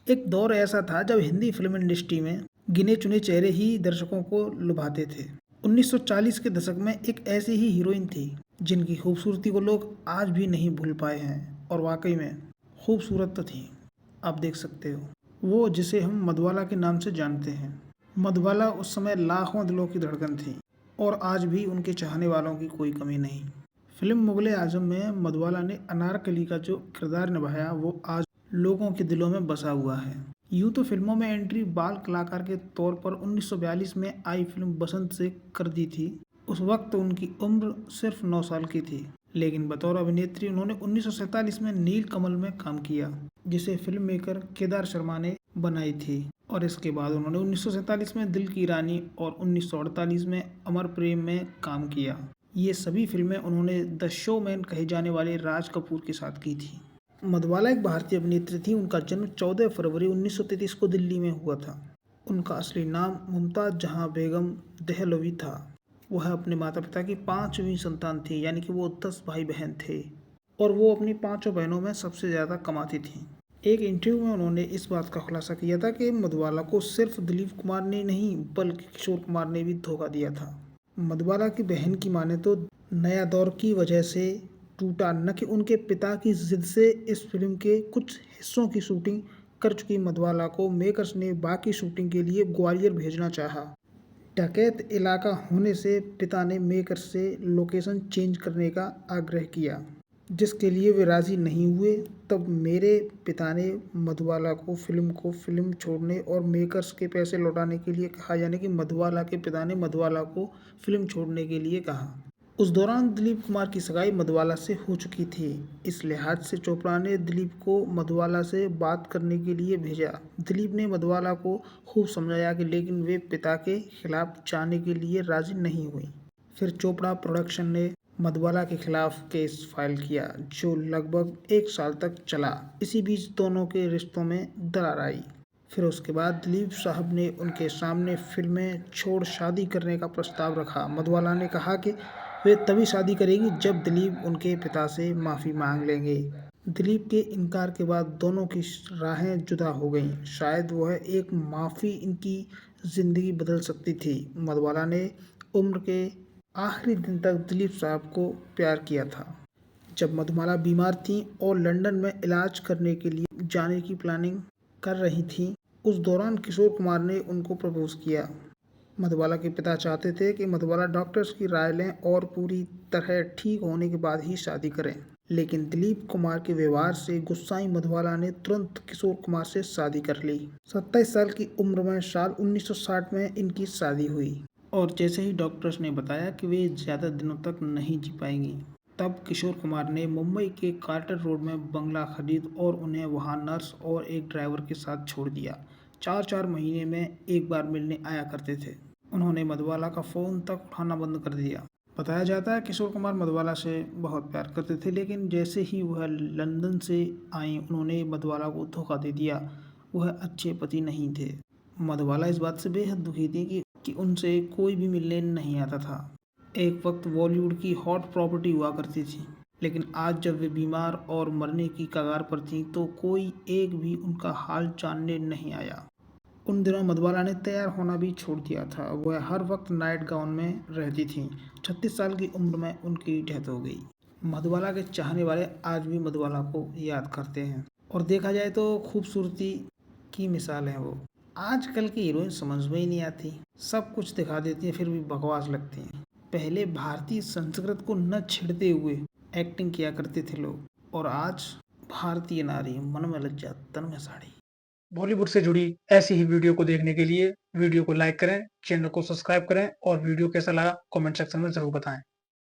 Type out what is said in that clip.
एक दौर ऐसा था जब हिंदी फिल्म इंडस्ट्री में गिने चुने चेहरे ही दर्शकों को लुभाते थे। 1940 के दशक में एक ऐसी ही हीरोइन थी जिनकी खूबसूरती को लोग आज भी नहीं भूल पाए हैं, और वाकई में खूबसूरत तो थी। आप देख सकते हो, वो जिसे हम मधुबाला के नाम से जानते हैं। मधुबाला उस समय लाखों दिलों की धड़कन थी, और आज भी उनके चाहने वालों की कोई कमी नहीं। फिल्म मुगले आजम में मधुबाला ने अनारकली का जो किरदार निभाया वो आज लोगों के दिलों में बसा हुआ है। यूं तो फिल्मों में एंट्री बाल कलाकार के तौर पर 1942 में आई फिल्म बसंत से कर दी थी। उस वक्त उनकी उम्र सिर्फ 9 साल की थी, लेकिन बतौर अभिनेत्री उन्होंने 1947 में नील कमल में काम किया, जिसे फिल्म मेकर केदार शर्मा ने बनाई थी। और इसके बाद उन्होंने 1947 में दिल की रानी और 1948 में अमर प्रेम में काम किया। ये सभी फिल्में उन्होंने द शोमैन कहे जाने वाले राज कपूर के साथ की थी। मधुबाला एक भारतीय अभिनेत्री थी। उनका जन्म 14 फरवरी 1933 को दिल्ली में हुआ था। उनका असली नाम मुमताज़ जहां बेगम देहलवी था। वह अपने माता पिता की 5वीं संतान थी, यानी कि वो 10 भाई बहन थे, और वो अपनी 5 बहनों में सबसे ज़्यादा कमाती थी। एक इंटरव्यू में उन्होंने इस बात का खुलासा किया था कि मधुबाला को सिर्फ दिलीप कुमार ने नहीं बल्कि किशोर कुमार ने भी धोखा दिया था। मधुबाला की बहन की माने तो नया दौर की वजह से टूटा, न कि उनके पिता की जिद से। इस फिल्म के कुछ हिस्सों की शूटिंग कर चुकी मधुबाला को मेकर्स ने बाकी शूटिंग के लिए ग्वालियर भेजना चाहा। डकैत इलाका होने से पिता ने मेकर्स से लोकेशन चेंज करने का आग्रह किया, जिसके लिए वे राज़ी नहीं हुए। तब मेरे पिता ने मधुबाला को फिल्म छोड़ने और मेकर्स के पैसे लौटाने के लिए कहा, यानी कि मधुबाला के पिता ने मधुबाला को फिल्म छोड़ने के लिए कहा। उस दौरान दिलीप कुमार की सगाई मधुबाला से हो चुकी थी। इस लिहाज से चोपड़ा ने दिलीप को मधुबाला से बात करने के लिए भेजा। दिलीप ने मधुबाला को खूब समझाया कि लेकिन वे पिता के खिलाफ जाने के लिए राजी नहीं हुई। फिर चोपड़ा प्रोडक्शन ने मधुबाला के खिलाफ केस फाइल किया, जो लगभग 1 साल तक चला। इसी बीच दोनों के रिश्तों में दरार आई। फिर उसके बाद दिलीप साहब ने उनके सामने फिल्में छोड़ शादी करने का प्रस्ताव रखा। मधुबाला ने कहा कि वे तभी शादी करेंगी जब दिलीप उनके पिता से माफ़ी मांग लेंगे। दिलीप के इनकार के बाद दोनों की राहें जुदा हो गईं। शायद वह एक माफ़ी इनकी ज़िंदगी बदल सकती थी। मधुबाला ने उम्र के आखिरी दिन तक दिलीप साहब को प्यार किया था। जब मधुबाला बीमार थीं और लंदन में इलाज करने के लिए जाने की प्लानिंग कर रही थीं, उस दौरान किशोर कुमार ने उनको प्रपोज किया। मधुबाला के पिता चाहते थे कि मधुबाला डॉक्टर्स की राय लें और पूरी तरह ठीक होने के बाद ही शादी करें, लेकिन दिलीप कुमार के व्यवहार से गुस्साई मधुबाला ने तुरंत किशोर कुमार से शादी कर ली। 27 साल की उम्र में साल 1960 में इनकी शादी हुई, और जैसे ही डॉक्टर्स ने बताया कि वे ज़्यादा दिनों तक नहीं जी पाएंगी, तब किशोर कुमार ने मुंबई के कार्टर रोड में बंगला खरीद और उन्हें वहां नर्स और एक ड्राइवर के साथ छोड़ दिया। 4-4 महीने में एक बार मिलने आया करते थे। उन्होंने मधुबाला का फ़ोन तक उठाना बंद कर दिया। बताया जाता है किशोर कुमार मधुबाला से बहुत प्यार करते थे, लेकिन जैसे ही वह लंदन से आई उन्होंने मधुबाला को धोखा दे दिया। वह अच्छे पति नहीं थे। मधुबाला इस बात से बेहद दुखी थी कि उनसे कोई भी मिलने नहीं आता था। एक वक्त बॉलीवुड की हॉट प्रॉपर्टी हुआ करती थी, लेकिन आज जब वे बीमार और मरने की कगार पर थीं तो कोई एक भी उनका हाल जानने नहीं आया। उन दिनों मधुबाला ने तैयार होना भी छोड़ दिया था। वह हर वक्त नाइट गाउन में रहती थीं। 36 साल की उम्र में उनकी डेथ हो गई। मधुबाला के चाहने वाले आज भी मधुबाला को याद करते हैं, और देखा जाए तो खूबसूरती की मिसाल है वो। आजकल की हीरोइन समझ में ही नहीं आती, सब कुछ दिखा देती हैं फिर भी बकवास लगती हैं। पहले भारतीय संस्कृत को न छेड़ते हुए एक्टिंग किया करते थे लोग, और आज भारतीय नारी मन में लज्जा तन में साड़ी। बॉलीवुड से जुड़ी ऐसी ही वीडियो को देखने के लिए वीडियो को लाइक करें, चैनल को सब्सक्राइब करें और वीडियो कैसा लगा कमेंट सेक्शन में ज़रूर बताएं।